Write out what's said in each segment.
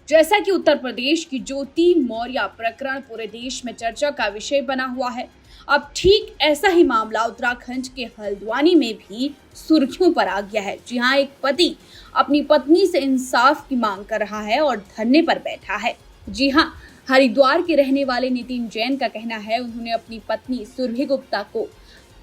जैसा कि उत्तर प्रदेश की ज्योति मौर्य प्रकरण पूरे देश में चर्चा का विषय बना हुआ है, अब ठीक ऐसा ही मामला उत्तराखंड के हल्द्वानी में भी सुर्खियों पर आ गया है। जी हां, एक पति अपनी पत्नी से इंसाफ की मांग कर रहा है और धरने पर बैठा है। जी हां, हरिद्वार के रहने वाले नितिन जैन का कहना है, उन्होंने अपनी पत्नी सुरभि गुप्ता को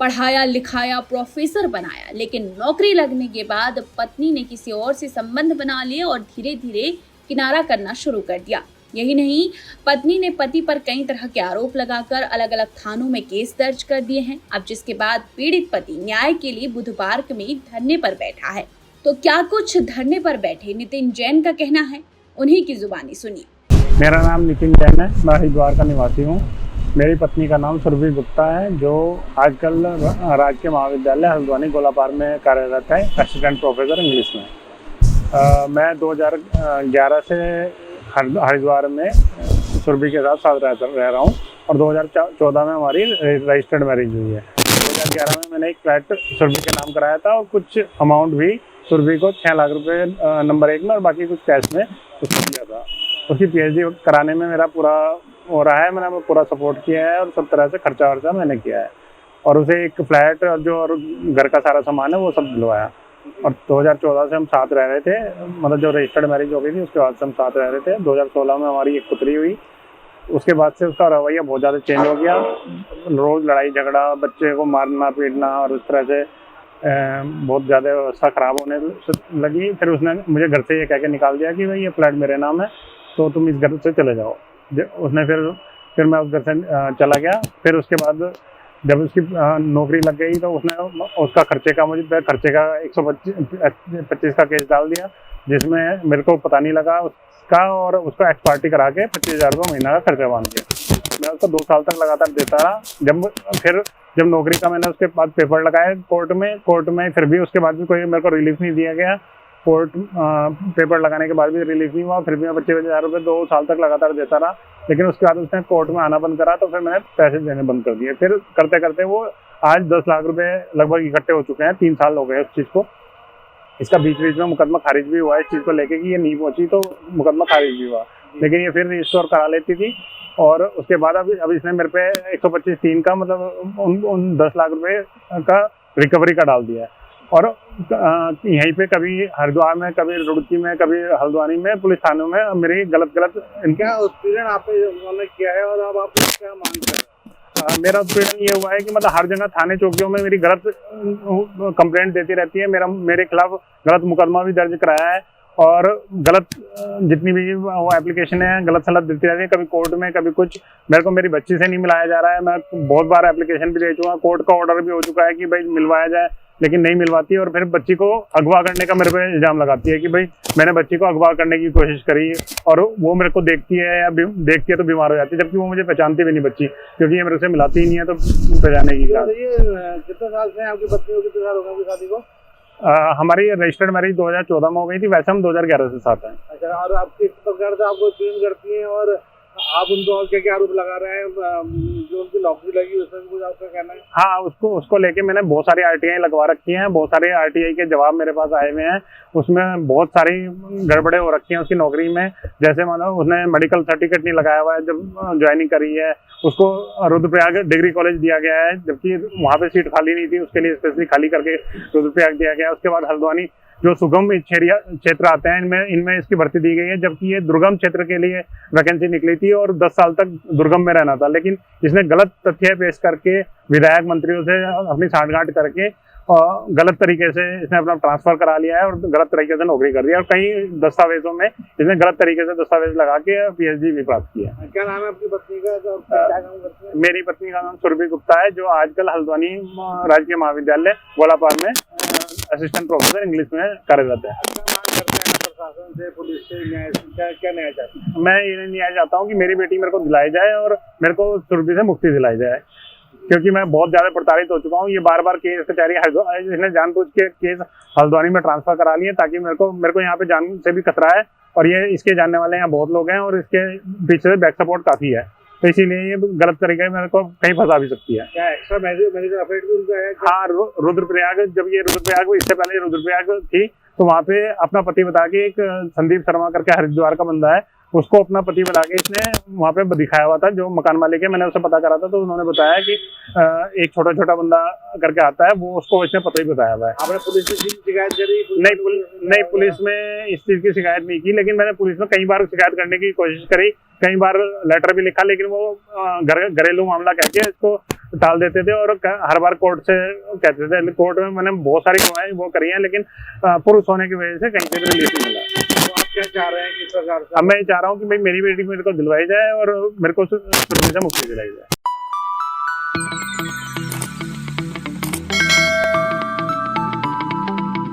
पढ़ाया लिखाया, प्रोफेसर बनाया, लेकिन नौकरी लगने के बाद पत्नी ने किसी और से संबंध बना लिए और धीरे धीरे किनारा करना शुरू कर दिया। यही नहीं, पत्नी ने पति पर कई तरह के आरोप लगाकर अलग अलग थानों में केस दर्ज कर दिए हैं। अब जिसके बाद पीड़ित पति न्याय के लिए बुधवार में धरने पर बैठा है। तो क्या कुछ धरने पर बैठे नितिन जैन का कहना है, उन्हीं की जुबानी सुनिए। मेरा नाम नितिन जैन है, मैं हरिद्वार का निवासी हूँ। मेरी पत्नी का नाम सुरभि गुप्ता है, जो आजकल राजकीय महाविद्यालय हल्द्वानी गोलापार में कार्यरत है, असिस्टेंट प्रोफेसर इंग्लिश में। मैं 2011 से हरिद्वार में सुरभि के साथ रह रहा हूँ और 2014 में हमारी रजिस्टर्ड मैरिज हुई है। 2011 में मैंने एक फ्लैट सुरभि के नाम कराया था और कुछ अमाउंट भी सुरभि को 6 लाख रुपए नंबर 1 में और बाकी कुछ कैश में उसको दिया था। उसकी PhD कराने में मेरा पूरा हो रहा है, मैंने पूरा सपोर्ट किया है और सब तरह से खर्चा वर्चा मैंने किया है और उसे एक फ्लैट और जो घर का सारा सामान है वो सब दिलवाया। और 2014 से हम साथ रह रहे थे, मतलब जो रजिस्टर्ड मैरिज हो गई थी उसके बाद से हम साथ रह रहे थे। 2016 में हमारी एक पुत्री हुई। उसके बाद से उसका रवैया बहुत ज़्यादा चेंज हो गया, रोज़ लड़ाई झगड़ा, बच्चे को मारना पीटना और उस तरह से बहुत ज़्यादा व्यवस्था ख़राब होने लगी। फिर उसने मुझे घर से ये कह के निकाल दिया कि भाई ये फ्लैट मेरे नाम है तो तुम इस घर से चले जाओ। उसने फिर मैं उस घर से चला गया। फिर उसके बाद जब उसकी नौकरी लग गई तो उसने उसका खर्चे का 125 का केस डाल दिया, जिसमें मेरे को पता नहीं लगा उसका, और उसको एक्स पार्टी करा के 25,000 रुपये महीना का खर्चा बांध दिया। मैं उसको 2 साल तक लगातार देता रहा। जब नौकरी का मैंने उसके बाद पेपर लगाए कोर्ट में फिर भी उसके बाद भी कोई मेरे को रिलीफ नहीं दिया गया। कोर्ट पेपर लगाने के बाद भी रिलीफ नहीं हुआ। फिर भी मैं 25,000 रुपये 2 साल तक लगातार देता रहा, लेकिन उसके बाद उसने कोर्ट में आना बंद करा तो फिर मैंने पैसे देने बंद कर दिए। फिर करते करते वो आज 10 लाख रुपए लगभग इकट्ठे हो चुके हैं। 3 साल हो गए उस चीज़ को। इसका बीच में मुकदमा खारिज भी हुआ है इस चीज़ को लेके कि ये नहीं पहुंची, तो मुकदमा खारिज भी हुआ, लेकिन ये फिर रिस्टोर करा लेती थी। और उसके बाद अब इसने मेरे पे 125(3) का मतलब उन 10 लाख रुपए का रिकवरी का डाल दिया है। और यहीं पे कभी हरिद्वार में, कभी रुड़की में, कभी हल्द्वानी में, पुलिस थानों में मेरी गलत क्या उत्पीड़न आपने किया है और अब आप क्या मांग कर रहे हैं? मेरा उत्पीड़न ये हुआ है कि मतलब हर जगह थाने चौकियों में मेरी गलत कंप्लेंट देती रहती है। मेरे खिलाफ गलत मुकदमा भी दर्ज कराया है और गलत जितनी भी वो एप्लीकेशन है गलत सलाह देती रहती है, कभी कोर्ट में कभी कुछ। मेरे को मेरी बच्ची से नहीं मिलाया जा रहा है। मैं बहुत बार एप्लीकेशन भी दे चुका, कोर्ट का ऑर्डर भी हो चुका है कि भाई मिलवाया जाए, लेकिन नहीं मिलवाती। और फिर बच्ची को अगवा करने का मेरे पे इल्जाम लगाती है कि भाई मैंने बच्ची को अगवा करने की कोशिश करी और वो मेरे को देखती है तो बीमार हो जाती है, जबकि वो मुझे पहचानती भी नहीं बच्ची, क्योंकि ये मेरे से मिलाती ही नहीं है तो पहचाने की बात। ये कितने साल से आपकी पत्नी को, कितने साल हो गए शादी को? हमारी रजिस्टर्ड मैरिज 2014 में हो गई थी, वैसे हम 2011 से साथ हैं। अच्छा, और आपके इस प्रकार से आपको ट्रेन करती हैं और आप उनको और क्या आरोप लगा रहे हैं? जो उनकी नौकरी लगी उसमें कुछ आपका कहना है? हाँ, उसको लेके मैंने बहुत सारी RTI लगवा रखी हैं, बहुत सारे RTI के जवाब मेरे पास आए हुए हैं। उसमें बहुत सारी गड़बड़े हो रखी हैं उसकी नौकरी में। जैसे मानो उसने मेडिकल सर्टिफिकेट नहीं लगाया हुआ है जब ज्वाइनिंग करी है। उसको रुद्रप्रयाग डिग्री कॉलेज दिया गया है, जबकि वहाँ पे सीट खाली नहीं थी, उसके लिए स्पेशली खाली करके रुद्रप्रयाग दिया गया है। उसके बाद हल्द्वानी जो सुगम क्षेत्र आते हैं इनमें इसकी भर्ती दी गई है, जबकि ये दुर्गम क्षेत्र के लिए वैकेंसी निकली थी और 10 साल तक दुर्गम में रहना था। लेकिन इसने गलत तथ्य पेश करके विधायक मंत्रियों से अपनी साठगांठ करके गलत तरीके से इसने अपना ट्रांसफर करा लिया है और गलत तरीके से नौकरी कर दिया। और कई दस्तावेजों में इसने गलत तरीके से दस्तावेज लगा के PhD भी प्राप्त किया। क्या नाम है आपकी पत्नी का? तो क्या काम करती है? मेरी पत्नी का नाम सुरभि गुप्ता है, जो आजकल हल्द्वानी राजकीय महाविद्यालय गोलापार में असिस्टेंट प्रोफेसर इंग्लिश में कार्यरत है। प्रशासन से, पुलिस से, न्याय से क्या न्याय चाहते हैं? मैं ये न्याय चाहता हूँ कि मेरी बेटी मेरे को दिलाई जाए और मेरे को सुरभि से मुक्ति दिलाई जाए, क्योंकि मैं बहुत ज्यादा प्रताड़ित हो चुका हूँ। ये बार केस कचहरी इसने जानबूझ के केस हल्द्वानी में ट्रांसफर करा लिए ताकि मेरे को यहाँ पे जान से भी खतरा है और ये इसके जानने वाले यहाँ बहुत लोग हैं और इसके पीछे से बैक सपोर्ट काफी है। तो इसीलिए ये गलत तरीके से मेरे को कहीं फंसा भी सकती है। क्या एक्स्ट्रा मेडिकल अफेयर भी उनका है? हाँ, रुद्रप्रयाग, जब ये रुद्रप्रयाग, इससे पहले रुद्रप्रयाग थी, तो वहाँ पे अपना पति बता के, एक संदीप शर्मा करके हरिद्वार का बंदा है, उसको अपना पति बता के इसने वहाँ पे दिखाया हुआ था। जो मकान मालिक है, मैंने उससे पता करा था, तो उन्होंने बताया कि एक छोटा छोटा बंदा करके आता है, वो उसको इसने पता ही बताया हुआ है। आपने पुलिस में शिकायत करी? नहीं, पुलिस में इस चीज की शिकायत नहीं की, लेकिन मैंने पुलिस में कई बार शिकायत करने की कोशिश करी, कई बार लेटर भी लिखा, लेकिन वो घरेलू मामला कह के इसको टाल देते थे और हर बार कोर्ट से कहते थे। कोर्ट में मैंने बहुत सारी गवाही वो करी है, लेकिन पुरुष होने की वजह से कहीं से भी रिलीफ नहीं मिला। तो आप क्या चाह रहे हैं कि सरकार से? अब मैं ये चाह रहा हूँ कि भाई मेरी बेटी मेरे को दिलवाई जाए और मेरे को सुरक्षित से मुक्ति दिलाई जाए।